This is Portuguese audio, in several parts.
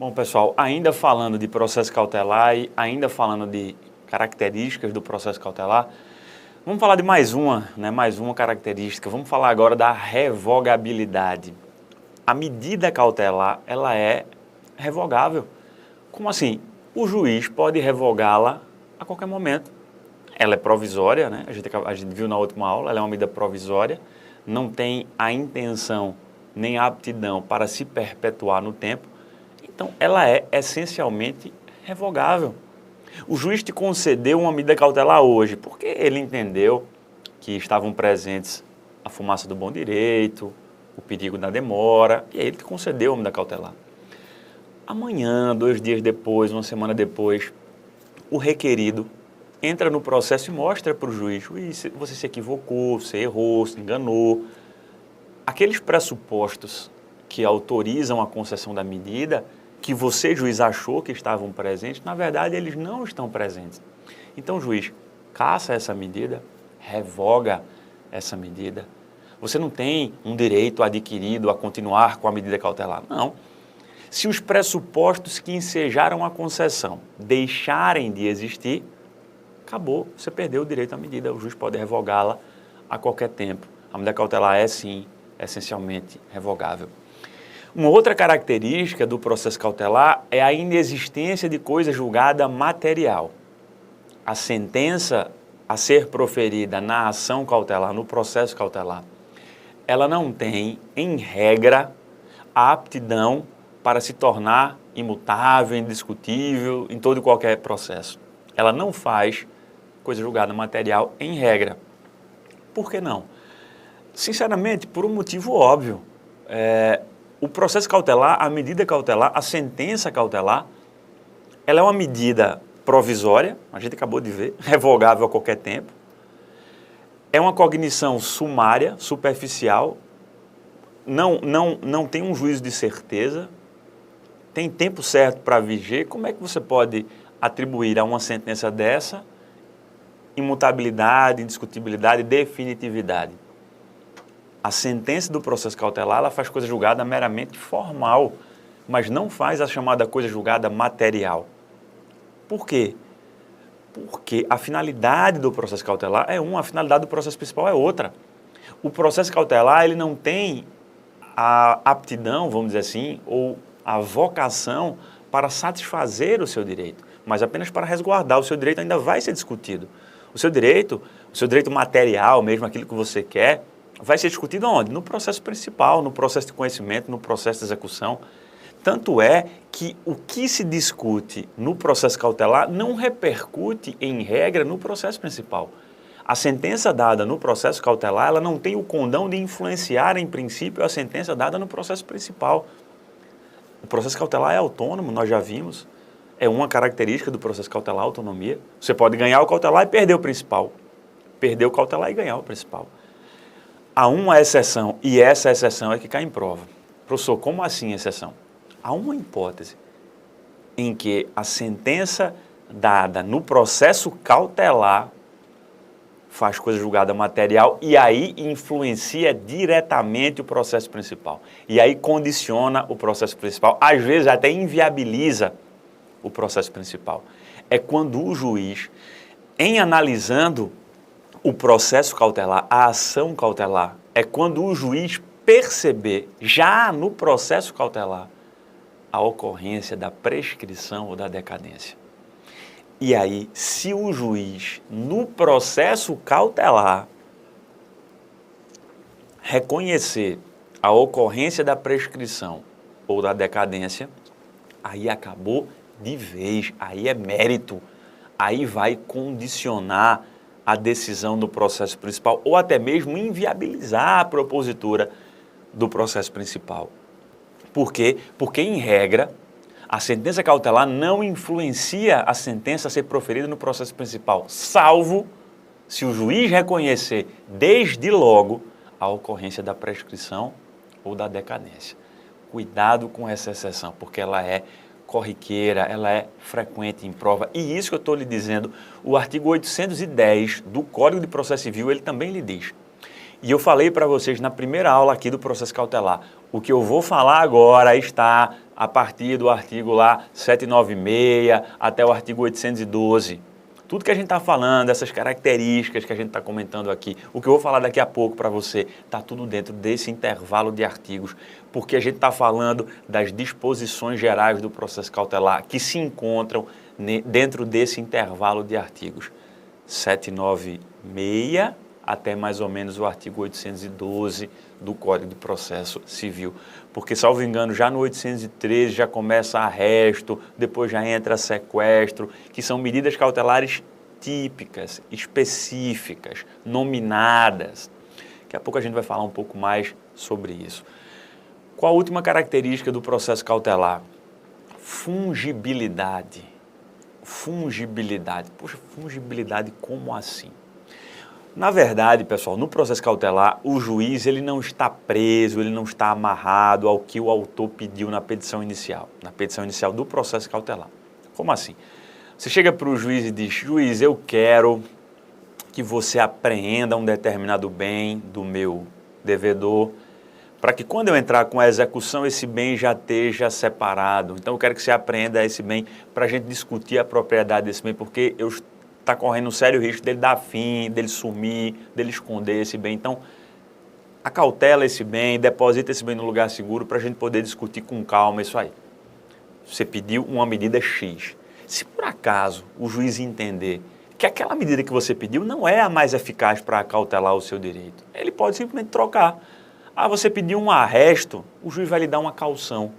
Bom, pessoal, ainda falando de processo cautelar e ainda falando de características do processo cautelar, vamos falar de mais uma característica. Vamos falar agora da revogabilidade. A medida cautelar, ela é revogável. Como assim? O juiz pode revogá-la a qualquer momento. Ela é provisória, né? A gente viu na última aula, ela é uma medida provisória, não tem a intenção nem a aptidão para se perpetuar no tempo. Então, ela é essencialmente revogável. O juiz te concedeu uma medida cautelar hoje, porque ele entendeu que estavam presentes a fumaça do bom direito, o perigo da demora, e aí ele te concedeu a medida cautelar. Amanhã, 2 dias depois, uma semana depois, o requerido entra no processo e mostra para o juiz, você se equivocou, você errou, se enganou. Aqueles pressupostos que autorizam a concessão da medida, que você, juiz, achou que estavam presentes, na verdade, eles não estão presentes. Então, juiz, cassa essa medida, revoga essa medida. Você não tem um direito adquirido a continuar com a medida cautelar. Não. Se os pressupostos que ensejaram a concessão deixarem de existir, acabou, você perdeu o direito à medida, o juiz pode revogá-la a qualquer tempo. A medida cautelar é, sim, essencialmente revogável. Uma outra característica do processo cautelar é a inexistência de coisa julgada material. A sentença a ser proferida na ação cautelar, no processo cautelar, ela não tem, em regra, a aptidão para se tornar imutável, indiscutível em todo e qualquer processo. Ela não faz coisa julgada material, em regra. Por que não? Sinceramente, por um motivo óbvio. O processo cautelar, a medida cautelar, a sentença cautelar, ela é uma medida provisória, a gente acabou de ver, revogável a qualquer tempo. É uma cognição sumária, superficial, não tem um juízo de certeza, tem tempo certo para viger. Como é que você pode atribuir a uma sentença dessa imutabilidade, indiscutibilidade, definitividade? A sentença do processo cautelar, ela faz coisa julgada meramente formal, mas não faz a chamada coisa julgada material. Por quê? Porque a finalidade do processo cautelar é uma, a finalidade do processo principal é outra. O processo cautelar, ele não tem a aptidão, vamos dizer assim, ou a vocação para satisfazer o seu direito, mas apenas para resguardar. O seu direito ainda vai ser discutido. O seu direito material, mesmo aquilo que você quer, vai ser discutido onde? No processo principal, no processo de conhecimento, no processo de execução. Tanto é que o que se discute no processo cautelar não repercute, em regra, no processo principal. A sentença dada no processo cautelar, ela não tem o condão de influenciar, em princípio, a sentença dada no processo principal. O processo cautelar é autônomo, nós já vimos. É uma característica do processo cautelar, a autonomia. Você pode ganhar o cautelar e perder o principal. Perder o cautelar e ganhar o principal. Há uma exceção, e essa exceção é que cai em prova. Professor, como assim exceção? Há uma hipótese em que a sentença dada no processo cautelar faz coisa julgada material e aí influencia diretamente o processo principal. E aí condiciona o processo principal, às vezes até inviabiliza o processo principal. É quando o juiz, em analisando o processo cautelar, a ação cautelar, é quando o juiz perceber, já no processo cautelar, a ocorrência da prescrição ou da decadência. E aí, se o juiz, no processo cautelar, reconhecer a ocorrência da prescrição ou da decadência, aí acabou de vez, aí é mérito, aí vai condicionar a decisão do processo principal ou até mesmo inviabilizar a propositura do processo principal. Por quê? Porque, em regra, a sentença cautelar não influencia a sentença a ser proferida no processo principal, salvo se o juiz reconhecer desde logo a ocorrência da prescrição ou da decadência. Cuidado com essa exceção, porque ela é corriqueira, ela é frequente em prova. E isso que eu estou lhe dizendo, o artigo 810 do Código de Processo Civil, ele também lhe diz. E eu falei para vocês na primeira aula aqui do processo cautelar, o que eu vou falar agora está a partir do artigo lá 796 até o artigo 812. Tudo que a gente está falando, essas características que a gente está comentando aqui, o que eu vou falar daqui a pouco para você, está tudo dentro desse intervalo de artigos, porque a gente está falando das disposições gerais do processo cautelar que se encontram dentro desse intervalo de artigos 796 até mais ou menos o artigo 812 do Código de Processo Civil. Porque, salvo engano, já no 813 já começa arresto, depois já entra sequestro, que são medidas cautelares típicas, específicas, nominadas. Daqui a pouco a gente vai falar um pouco mais sobre isso. Qual a última característica do processo cautelar? Fungibilidade. Fungibilidade. Poxa, fungibilidade como assim? Na verdade, pessoal, no processo cautelar, o juiz ele não está preso, ele não está amarrado ao que o autor pediu na petição inicial do processo cautelar. Como assim? Você chega para o juiz e diz, juiz, eu quero que você apreenda um determinado bem do meu devedor, para que quando eu entrar com a execução, esse bem já esteja separado. Então, eu quero que você apreenda esse bem para a gente discutir a propriedade desse bem, porque eu está correndo um sério risco dele dar fim, dele sumir, dele esconder esse bem. Então, acautela esse bem, deposita esse bem no lugar seguro para a gente poder discutir com calma isso aí. Você pediu uma medida X. Se por acaso o juiz entender que aquela medida que você pediu não é a mais eficaz para acautelar o seu direito, ele pode simplesmente trocar. Ah, você pediu um arresto, o juiz vai lhe dar uma caução.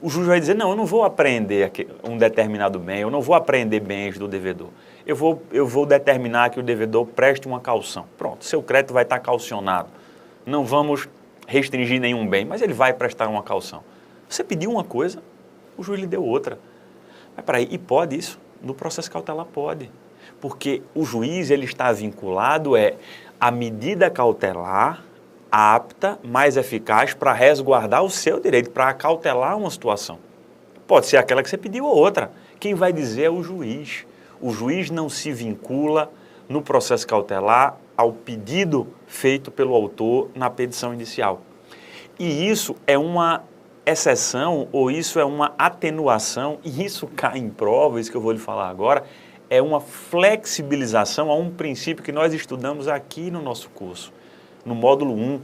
O juiz vai dizer, não, eu não vou apreender um determinado bem, eu não vou apreender bens do devedor. Eu vou determinar que o devedor preste uma caução. Pronto, seu crédito vai estar caucionado. Não vamos restringir nenhum bem, mas ele vai prestar uma caução. Você pediu uma coisa, o juiz lhe deu outra. Mas peraí, e pode isso? No processo cautelar pode. Porque o juiz ele está vinculado à medida cautelar apta, mais eficaz para resguardar o seu direito, para acautelar uma situação. Pode ser aquela que você pediu ou outra. Quem vai dizer é o juiz. O juiz não se vincula no processo cautelar ao pedido feito pelo autor na petição inicial. E isso é uma exceção ou isso é uma atenuação, e isso cai em prova, isso que eu vou lhe falar agora, é uma flexibilização a um princípio que nós estudamos aqui no nosso curso, no módulo 1.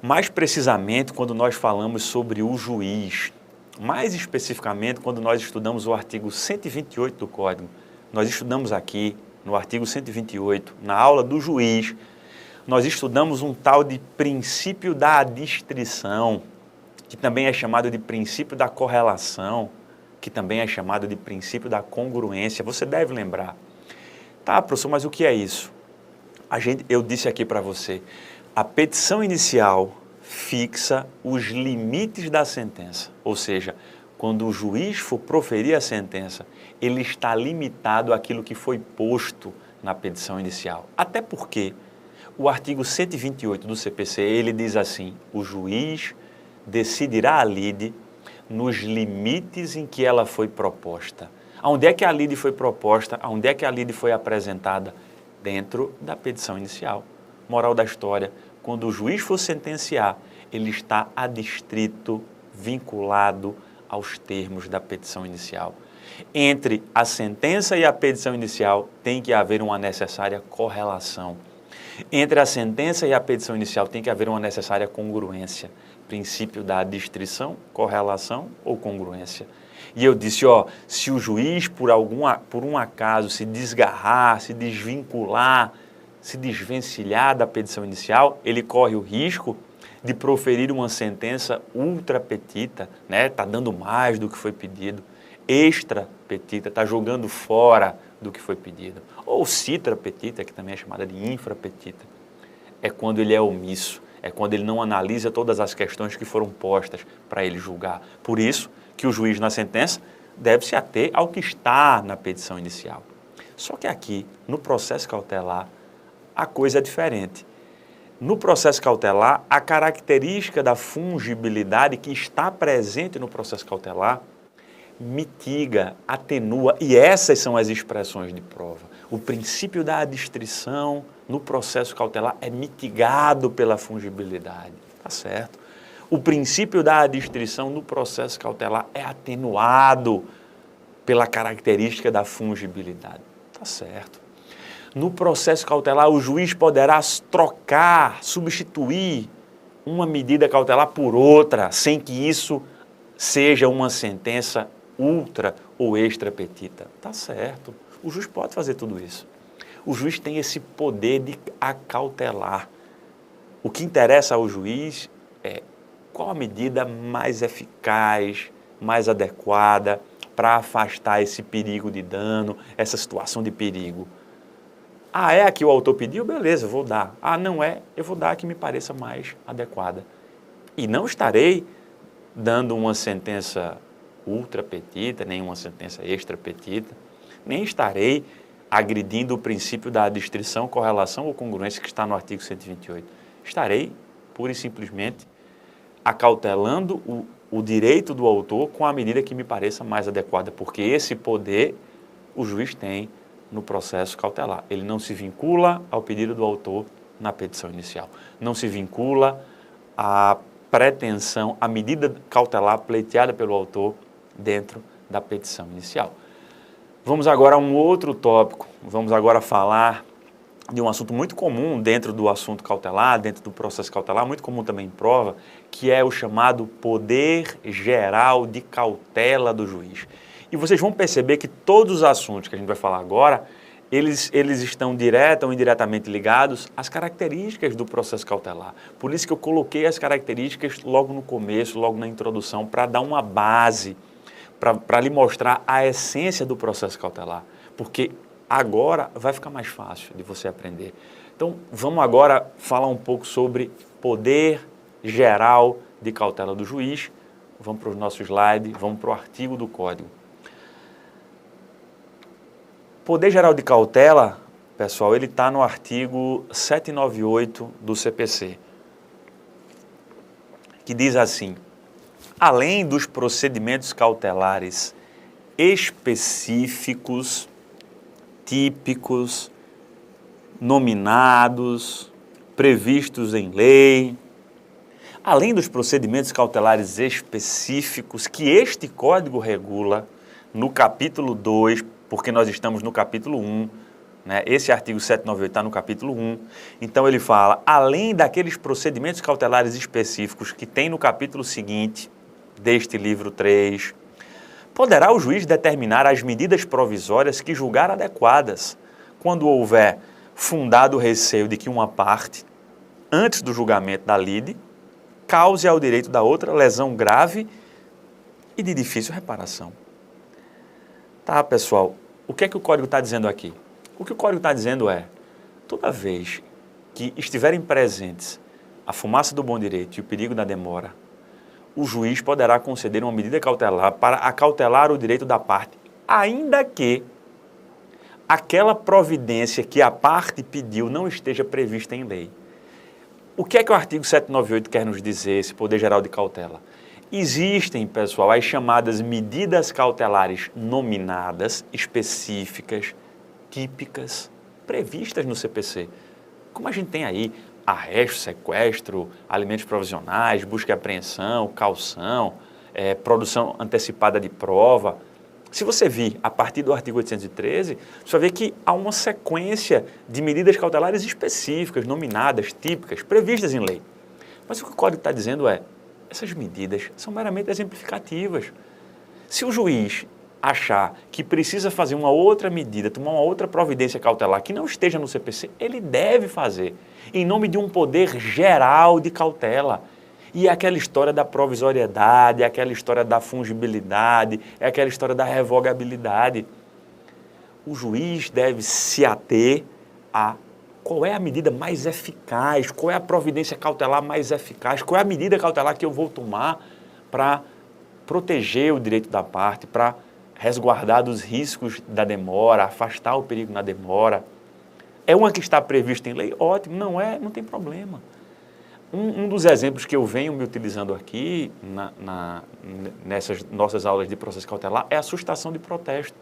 Mais precisamente quando nós falamos sobre o juiz, mais especificamente quando nós estudamos o artigo 128 do Código. Nós estudamos aqui no artigo 128, na aula do juiz, nós estudamos um tal de princípio da adstrição, que também é chamado de princípio da correlação, que também é chamado de princípio da congruência. Você deve lembrar. Tá, professor, mas o que é isso? Eu disse aqui para você, a petição inicial fixa os limites da sentença, ou seja, quando o juiz for proferir a sentença, ele está limitado àquilo que foi posto na petição inicial. Até porque o artigo 128 do CPC, ele diz assim, o juiz decidirá a lide nos limites em que ela foi proposta. Aonde é que a lide foi proposta? Aonde é que a lide foi apresentada? Dentro da petição inicial. Moral da história, quando o juiz for sentenciar, ele está adstrito, vinculado aos termos da petição inicial. Entre a sentença e a petição inicial tem que haver uma necessária correlação. Entre a sentença e a petição inicial tem que haver uma necessária congruência. Princípio da adstrição, correlação ou congruência. E eu disse, se o juiz por um acaso se desgarrar, se desvincular, se desvencilhar da petição inicial, ele corre o risco de proferir uma sentença ultra petita, né? Está dando mais do que foi pedido, extra petita, está jogando fora do que foi pedido. Ou citra petita, que também é chamada de infra petita. É quando ele é omisso, é quando ele não analisa todas as questões que foram postas para ele julgar. Por isso que o juiz na sentença deve se ater ao que está na petição inicial. Só que aqui, no processo cautelar, a coisa é diferente. No processo cautelar, a característica da fungibilidade que está presente no processo cautelar mitiga, atenua, e essas são as expressões de prova. O princípio da adstrição no processo cautelar é mitigado pela fungibilidade, tá certo? o princípio da adstrição no processo cautelar é atenuado pela característica da fungibilidade. Tá certo. No processo cautelar, o juiz poderá trocar, substituir uma medida cautelar por outra, sem que isso seja uma sentença ultra ou extra petita. Tá certo. O juiz pode fazer tudo isso. O juiz tem esse poder de acautelar. O que interessa ao juiz é qual a medida mais eficaz, mais adequada para afastar esse perigo de dano, essa situação de perigo. Ah, é a que o autor pediu? Beleza, vou dar. Ah, não é? Eu vou dar a que me pareça mais adequada. E não estarei dando uma sentença ultra petita, nem uma sentença extra petita, nem estarei agredindo o princípio da adstrição, correlação ou congruência que está no artigo 128. Estarei, pura e simplesmente, acautelando o direito do autor com a medida que me pareça mais adequada, porque esse poder o juiz tem no processo cautelar. Ele não se vincula ao pedido do autor na petição inicial. Não se vincula à pretensão, à medida cautelar pleiteada pelo autor dentro da petição inicial. Vamos agora a um outro tópico. Vamos agora falar de um assunto muito comum dentro do assunto cautelar, dentro do processo cautelar, muito comum também em prova, que é o chamado poder geral de cautela do juiz. E vocês vão perceber que todos os assuntos que a gente vai falar agora, eles estão direta ou indiretamente ligados às características do processo cautelar. Por isso que eu coloquei as características logo no começo, logo na introdução, para dar uma base, para lhe mostrar a essência do processo cautelar. Porque agora vai ficar mais fácil de você aprender. Então, vamos agora falar um pouco sobre poder geral de cautela do juiz. Vamos para o nosso slide, vamos para o artigo do Código. Poder geral de cautela, pessoal, ele está no artigo 798 do CPC, que diz assim: além dos procedimentos cautelares específicos, típicos, nominados, previstos em lei, além dos procedimentos cautelares específicos que este Código regula no capítulo 2, porque nós estamos no capítulo 1, né? Esse artigo 798 está no capítulo 1, então ele fala, além daqueles procedimentos cautelares específicos que tem no capítulo seguinte deste livro 3, poderá o juiz determinar as medidas provisórias que julgar adequadas, quando houver fundado receio de que uma parte, antes do julgamento da lide, cause ao direito da outra lesão grave e de difícil reparação. Tá, pessoal, o que é que o Código está dizendo aqui? O que o Código está dizendo é, toda vez que estiverem presentes a fumaça do bom direito e o perigo da demora, o juiz poderá conceder uma medida cautelar para acautelar o direito da parte, ainda que aquela providência que a parte pediu não esteja prevista em lei. O que é que o artigo 798 quer nos dizer, esse poder geral de cautela? Existem, pessoal, as chamadas medidas cautelares nominadas, específicas, típicas, previstas no CPC. Como a gente tem aí arresto, sequestro, alimentos provisionais, busca e apreensão, caução, produção antecipada de prova. Se você vir a partir do artigo 813, você vai ver que há uma sequência de medidas cautelares específicas, nominadas, típicas, previstas em lei. Mas o que o Código está dizendo é, essas medidas são meramente exemplificativas. Se o juiz achar que precisa fazer uma outra medida, tomar uma outra providência cautelar que não esteja no CPC, ele deve fazer, em nome de um poder geral de cautela. E é aquela história da provisoriedade, é aquela história da fungibilidade, é aquela história da revogabilidade. O juiz deve se ater a qual é a medida mais eficaz, qual é a providência cautelar mais eficaz, qual é a medida cautelar que eu vou tomar para proteger o direito da parte, para resguardar dos riscos da demora, afastar o perigo na demora. É uma que está prevista em lei? Ótimo, não é, não tem problema. Um dos exemplos que eu venho me utilizando aqui, nessas nossas aulas de processo cautelar, é a sustação de protesto.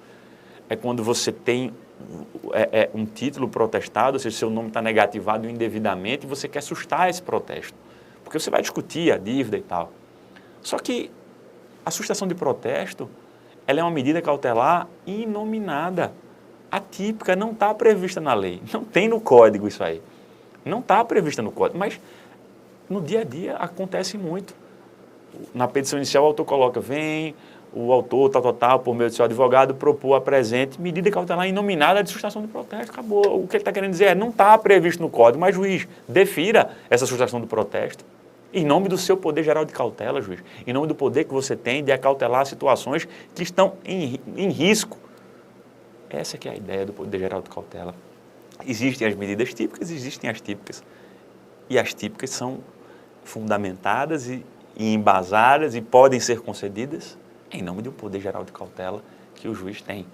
É quando você tem um título protestado, ou seja, seu nome está negativado indevidamente e você quer sustar esse protesto. porque você vai discutir a dívida e tal. Só que a sustação de protesto, ela é uma medida cautelar inominada, atípica, não está prevista na lei, não tem no código isso aí. Não está prevista no código, mas no dia a dia acontece muito. Na petição inicial o autor coloca, vem o autor, tal, por meio do seu advogado, propor a presente medida cautelar inominada de sustação de protesto. Acabou. O que ele está querendo dizer é, não está previsto no código, mas juiz, defira essa sustação do protesto. Em nome do seu poder geral de cautela, juiz. Em nome do poder que você tem de acautelar situações que estão em risco. Essa que é a ideia do poder geral de cautela. Existem as medidas típicas, existem as típicas. E as típicas são fundamentadas e embasadas e podem ser concedidas em nome de um poder geral de cautela que o juiz tem.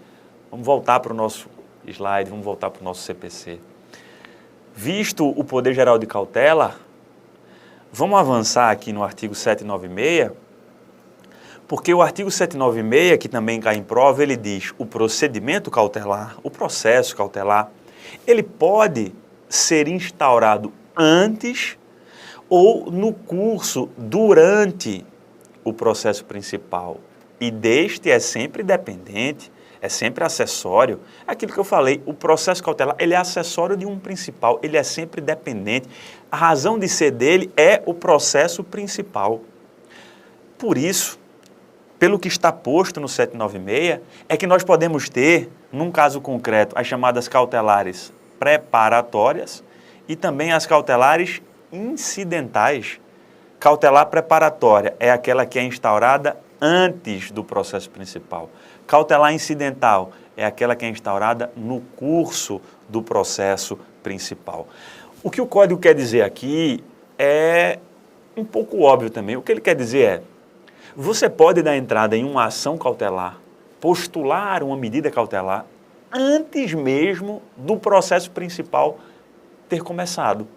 Vamos voltar para o nosso slide, vamos voltar para o nosso CPC. Visto o poder geral de cautela, vamos avançar aqui no artigo 796, porque o artigo 796, que também cai em prova, ele diz o procedimento cautelar, o processo cautelar, ele pode ser instaurado antes ou no curso, durante o processo principal. E deste é sempre dependente, é sempre acessório. Aquilo que eu falei, o processo cautelar, ele é acessório de um principal, ele é sempre dependente. A razão de ser dele é o processo principal. Por isso, pelo que está posto no 796, é que nós podemos ter, num caso concreto, as chamadas cautelares preparatórias e também as cautelares incidentais. Cautelar preparatória é aquela que é instaurada antes do processo principal. Cautelar incidental é aquela que é instaurada no curso do processo principal. O que o código quer dizer aqui é um pouco óbvio também. O que ele quer dizer é, você pode dar entrada em uma ação cautelar, postular uma medida cautelar, antes mesmo do processo principal ter começado.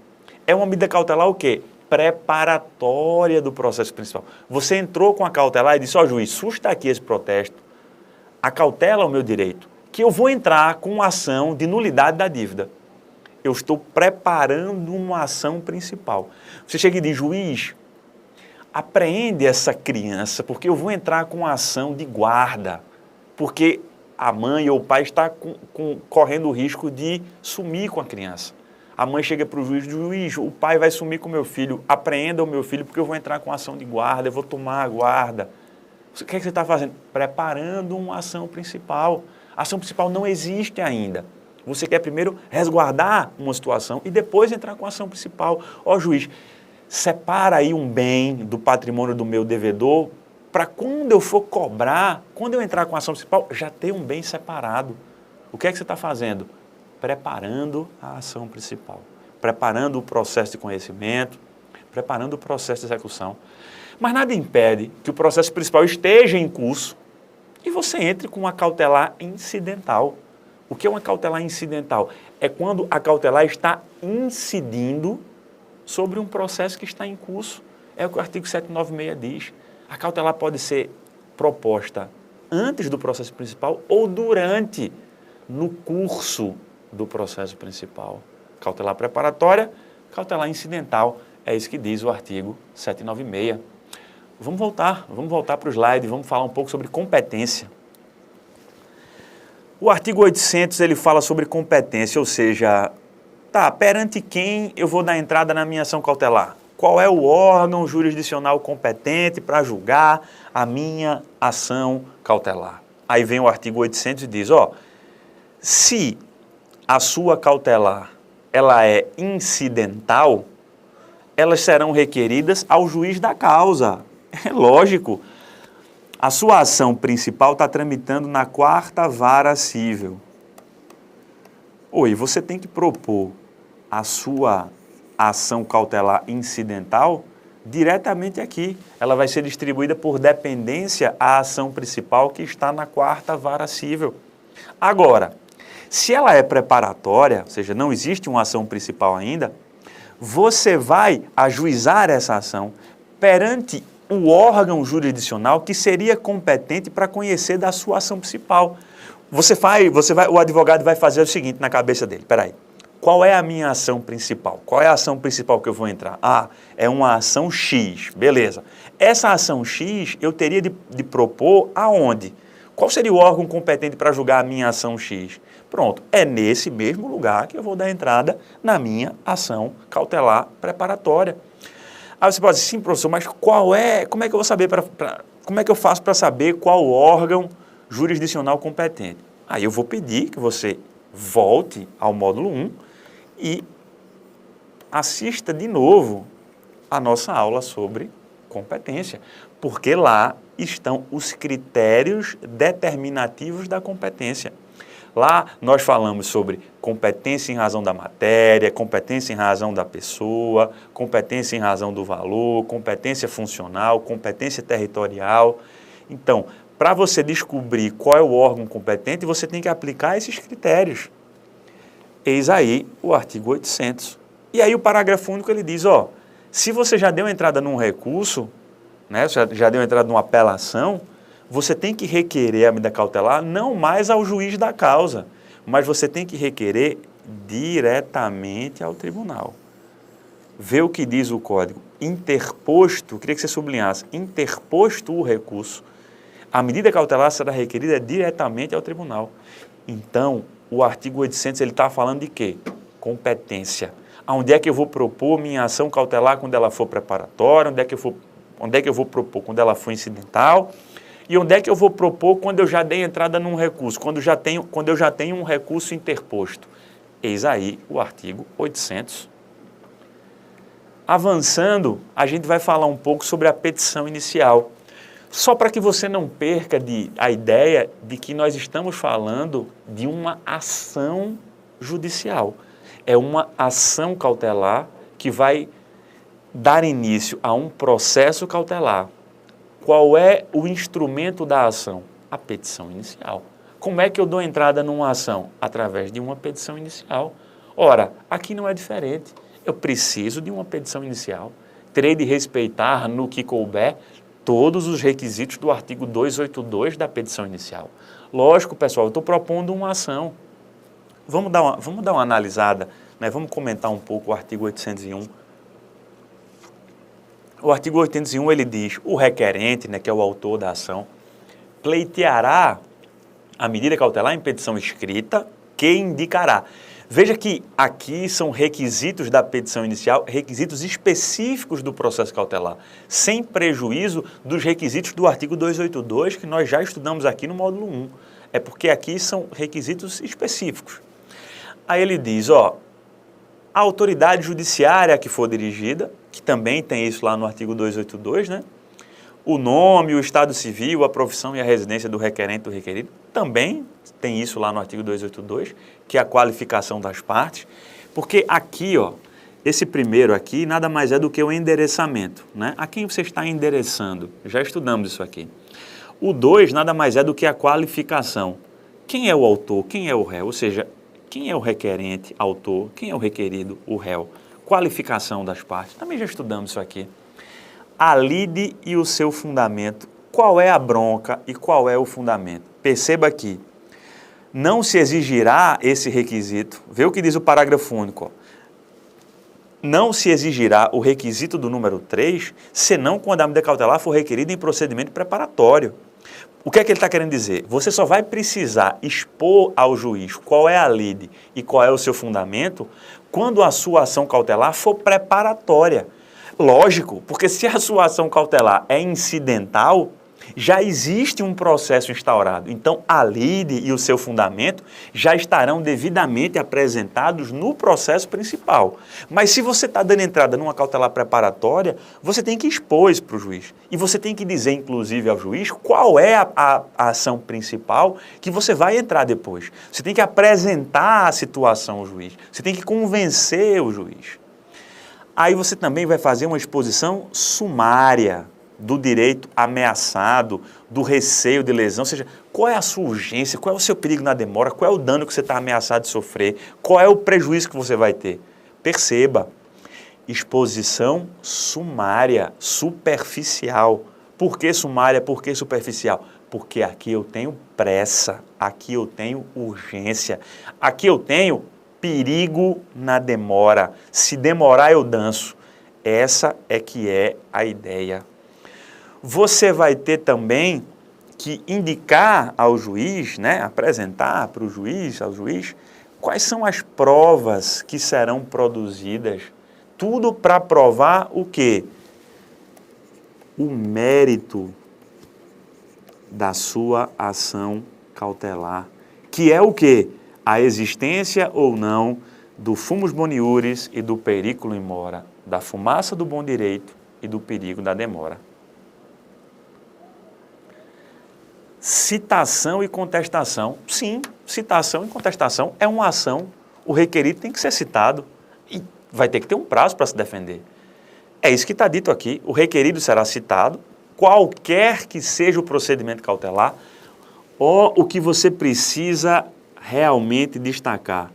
É uma medida cautelar o quê? Preparatória do processo principal. Você entrou com a cautelar e disse, ó juiz, susta aqui esse protesto, a cautela é o meu direito, que eu vou entrar com uma ação de nulidade da dívida. Eu estou preparando uma ação principal. Você chega e diz, juiz, apreende essa criança, porque eu vou entrar com uma ação de guarda, porque a mãe ou o pai está correndo o risco de sumir com a criança. A mãe chega para o juiz, o pai vai sumir com o meu filho, apreenda o meu filho porque eu vou entrar com ação de guarda, eu vou tomar a guarda. O que é que você está fazendo? Preparando uma ação principal. A ação principal não existe ainda. Você quer primeiro resguardar uma situação e depois entrar com a ação principal. Ó juiz, separa aí um bem do patrimônio do meu devedor para quando eu for cobrar, quando eu entrar com a ação principal, já ter um bem separado. O que é que você está fazendo? Preparando a ação principal, preparando o processo de conhecimento, preparando o processo de execução. Mas nada impede que o processo principal esteja em curso e você entre com uma cautelar incidental. O que é uma cautelar incidental? É quando a cautelar está incidindo sobre um processo que está em curso. É o que o artigo 796 diz. A cautelar pode ser proposta antes do processo principal ou durante, no curso do processo principal. Cautelar preparatória, cautelar incidental, é isso que diz o artigo 796. Vamos voltar para o slide, vamos falar um pouco sobre competência. O artigo 800, ele fala sobre competência, ou seja, perante quem eu vou dar entrada na minha ação cautelar? Qual é o órgão jurisdicional competente para julgar a minha ação cautelar? Aí vem o artigo 800 e diz, se a sua cautelar ela é incidental, elas serão requeridas ao juiz da causa. É lógico. A sua ação principal está tramitando na 4ª Vara Cível. Você tem que propor a sua ação cautelar incidental diretamente aqui. Ela vai ser distribuída por dependência à ação principal que está na 4ª Vara Cível. Agora, se ela é preparatória, ou seja, não existe uma ação principal ainda, você vai ajuizar essa ação perante o órgão jurisdicional que seria competente para conhecer da sua ação principal. O advogado vai fazer o seguinte na cabeça dele, qual é a minha ação principal? Qual é a ação principal que eu vou entrar? Ah, é uma ação X, beleza. Essa ação X eu teria de propor aonde? Qual seria o órgão competente para julgar a minha ação X? Pronto, é nesse mesmo lugar que eu vou dar entrada na minha ação cautelar preparatória. Aí você pode dizer, sim, professor, mas como é que eu vou saber, como é que eu faço para saber qual órgão jurisdicional competente? Aí eu vou pedir que você volte ao módulo 1 e assista de novo a nossa aula sobre competência, porque lá estão os critérios determinativos da competência. Lá nós falamos sobre competência em razão da matéria, competência em razão da pessoa, competência em razão do valor, competência funcional, competência territorial. Então, para você descobrir qual é o órgão competente, você tem que aplicar esses critérios. Eis aí o artigo 800. E aí o parágrafo único ele diz, ó, se você já deu entrada num recurso, né, já deu entrada numa apelação, você tem que requerer a medida cautelar não mais ao juiz da causa, mas você tem que requerer diretamente ao tribunal. Vê o que diz o código. Interposto, queria que você sublinhasse, interposto o recurso, a medida cautelar será requerida diretamente ao tribunal. Então, o artigo 800 ele está falando de quê? Competência. Onde é que eu vou propor minha ação cautelar quando ela for preparatória? Onde é que eu vou propor quando ela for incidental? E onde é que eu vou propor quando eu já dei entrada num recurso? Quando eu já tenho um recurso interposto? Eis aí o artigo 800. Avançando, a gente vai falar um pouco sobre a petição inicial. Só para que você não perca a ideia de que nós estamos falando de uma ação judicial. É uma ação cautelar que vai dar início a um processo cautelar. Qual é o instrumento da ação? A petição inicial. Como é que eu dou entrada numa ação? Através de uma petição inicial. Ora, aqui não é diferente. Eu preciso de uma petição inicial. Terei de respeitar, no que couber, todos os requisitos do artigo 282 da petição inicial. Lógico, pessoal, eu estou propondo uma ação. Vamos dar uma analisada, né? Vamos comentar um pouco o artigo 801. O artigo 801, ele diz, o requerente, né, que é o autor da ação, pleiteará a medida cautelar em petição escrita que indicará. Veja que aqui são requisitos da petição inicial, requisitos específicos do processo cautelar, sem prejuízo dos requisitos do artigo 282, que nós já estudamos aqui no módulo 1. É porque aqui são requisitos específicos. Aí ele diz, ó, a autoridade judiciária que for dirigida, que também tem isso lá no artigo 282, né? O nome, o estado civil, a profissão e a residência do requerente do requerido, também tem isso lá no artigo 282, que é a qualificação das partes, porque aqui, ó, esse primeiro aqui nada mais é do que o endereçamento, né? A quem você está endereçando? Já estudamos isso aqui. O 2 nada mais é do que a qualificação. Quem é o autor? Quem é o réu? Ou seja, quem é o requerente, autor? Quem é o requerido, o réu? Qualificação das partes. Também já estudamos isso aqui. A lide e o seu fundamento. Qual é a bronca e qual é o fundamento? Perceba aqui. Não se exigirá esse requisito. Vê o que diz o parágrafo único. Ó. Não se exigirá o requisito do número 3, senão quando a medida cautelar for requerida em procedimento preparatório. O que é que ele está querendo dizer? Você só vai precisar expor ao juiz qual é a lide e qual é o seu fundamento quando a sua ação cautelar for preparatória. Lógico, porque se a sua ação cautelar é incidental, já existe um processo instaurado. Então, a lide e o seu fundamento já estarão devidamente apresentados no processo principal. Mas se você está dando entrada numa cautelar preparatória, você tem que expor isso para o juiz. E você tem que dizer, inclusive, ao juiz qual é a ação principal que você vai entrar depois. Você tem que apresentar a situação ao juiz. Você tem que convencer o juiz. Aí você também vai fazer uma exposição sumária do direito ameaçado, do receio de lesão, ou seja, qual é a sua urgência, qual é o seu perigo na demora, qual é o dano que você está ameaçado de sofrer, qual é o prejuízo que você vai ter. Perceba, exposição sumária, superficial. Por que sumária, por que superficial? Porque aqui eu tenho pressa, aqui eu tenho urgência, aqui eu tenho perigo na demora. Se demorar, eu danço. Essa é que é a ideia. Você vai ter também que indicar ao juiz, né, apresentar para o juiz, ao juiz, quais são as provas que serão produzidas. Tudo para provar o quê? O mérito da sua ação cautelar, que é o quê? A existência ou não do fumus boniuris e do periculum in mora, da fumaça do bom direito e do perigo da demora. Citação e contestação. Sim, citação e contestação é uma ação. O requerido tem que ser citado e vai ter que ter um prazo para se defender. É isso que está dito aqui. O requerido será citado, qualquer que seja o procedimento cautelar, ou o que você precisa realmente destacar.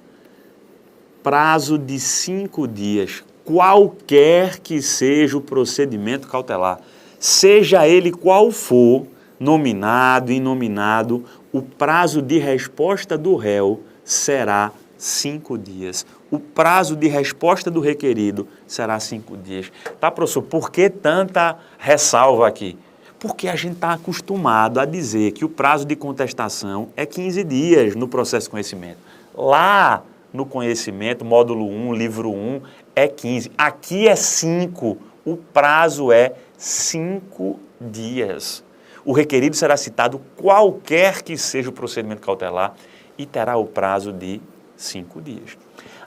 Prazo de 5 dias, qualquer que seja o procedimento cautelar, seja ele qual for, nominado, inominado, o prazo de resposta do réu será 5 dias. O prazo de resposta do requerido será 5 dias. Tá, professor, por que tanta ressalva aqui? Porque a gente está acostumado a dizer que o prazo de contestação é 15 dias no processo de conhecimento. Lá no conhecimento, módulo 1, livro 1, é 15. Aqui é 5. O prazo é 5 dias. O requerido será citado qualquer que seja o procedimento cautelar e terá o prazo de 5 dias.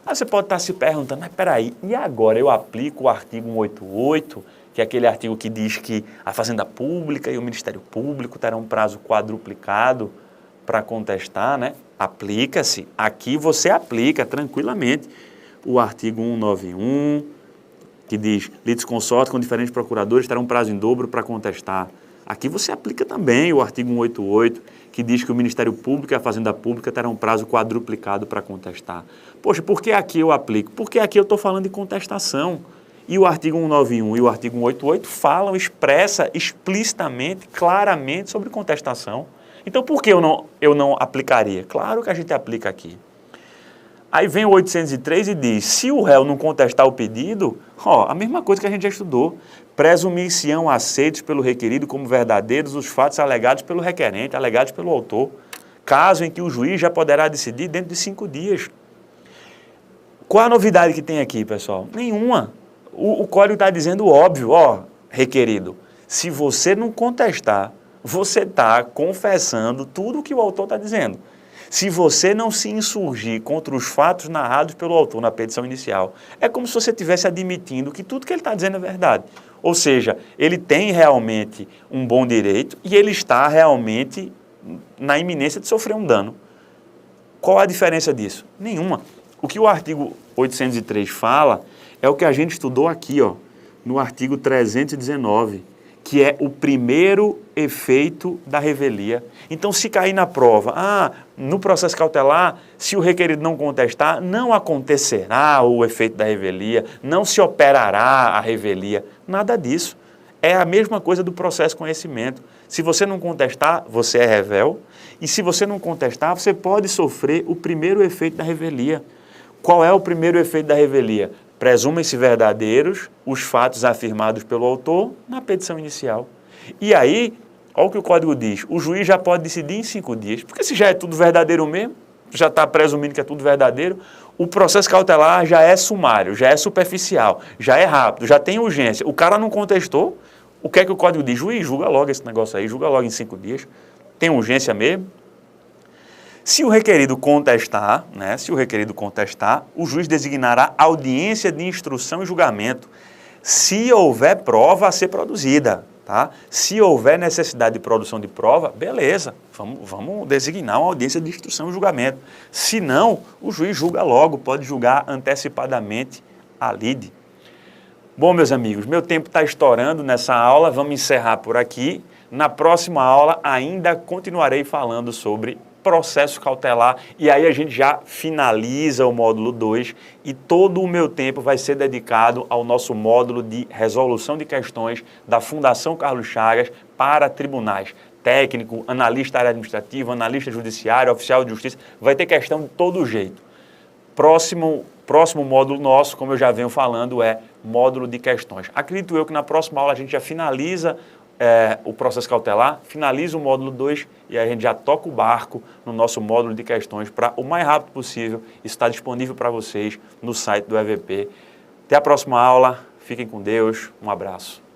Aí você pode estar se perguntando, mas peraí, e agora eu aplico o artigo 188, que é aquele artigo que diz que a Fazenda Pública e o Ministério Público terão um prazo quadruplicado para contestar, né? Aplica-se. Aqui você aplica tranquilamente o artigo 191, que diz litisconsorte com diferentes procuradores terão um prazo em dobro para contestar. Aqui você aplica também o artigo 188, que diz que o Ministério Público e a Fazenda Pública terão um prazo quadruplicado para contestar. Poxa, por que aqui eu aplico? Porque aqui eu estou falando de contestação. E o artigo 191 e o artigo 188 falam, expressa explicitamente, claramente sobre contestação. Então, por que eu não aplicaria? Claro que a gente aplica aqui. Aí vem o 803 e diz, se o réu não contestar o pedido, a mesma coisa que a gente já estudou, presumir-se-ão aceitos pelo requerido como verdadeiros os fatos alegados pelo requerente, alegados pelo autor, caso em que o juiz já poderá decidir dentro de 5 dias. Qual a novidade que tem aqui, pessoal? Nenhuma. O código está dizendo óbvio, requerido, se você não contestar, você está confessando tudo o que o autor está dizendo. Se você não se insurgir contra os fatos narrados pelo autor na petição inicial, é como se você estivesse admitindo que tudo que ele está dizendo é verdade. Ou seja, ele tem realmente um bom direito e ele está realmente na iminência de sofrer um dano. Qual a diferença disso? Nenhuma. O que o artigo 803 fala é o que a gente estudou aqui, no artigo 319, que é o primeiro efeito da revelia. Então, se cair na prova, no processo cautelar, se o requerido não contestar, não acontecerá o efeito da revelia, não se operará a revelia, nada disso. É a mesma coisa do processo de conhecimento. Se você não contestar, você é revel, e se você não contestar, você pode sofrer o primeiro efeito da revelia. Qual é o primeiro efeito da revelia? Presumem-se verdadeiros os fatos afirmados pelo autor na petição inicial. E aí, olha o que o código diz, o juiz já pode decidir em 5 dias, porque se já é tudo verdadeiro mesmo, já está presumindo que é tudo verdadeiro, o processo cautelar já é sumário, já é superficial, já é rápido, já tem urgência. O cara não contestou, o que é que o código diz? Juiz, julga logo esse negócio aí, julga logo em 5 dias, tem urgência mesmo. Se o requerido contestar, o juiz designará audiência de instrução e julgamento, se houver prova a ser produzida, tá? Se houver necessidade de produção de prova, beleza, vamos designar uma audiência de instrução e julgamento. Se não, o juiz julga logo, pode julgar antecipadamente a lide. Bom, meus amigos, meu tempo está estourando nessa aula, vamos encerrar por aqui. Na próxima aula ainda continuarei falando sobre processo cautelar e aí a gente já finaliza o módulo 2 e todo o meu tempo vai ser dedicado ao nosso módulo de resolução de questões da Fundação Carlos Chagas para tribunais. Técnico, analista da área administrativa, analista judiciário, oficial de justiça, vai ter questão de todo jeito. Próximo módulo nosso, como eu já venho falando, é módulo de questões. Acredito eu que na próxima aula a gente já finaliza o processo cautelar, finaliza o módulo 2 e aí a gente já toca o barco no nosso módulo de questões para o mais rápido possível estar disponível para vocês no site do EVP. Até a próxima aula, fiquem com Deus, um abraço.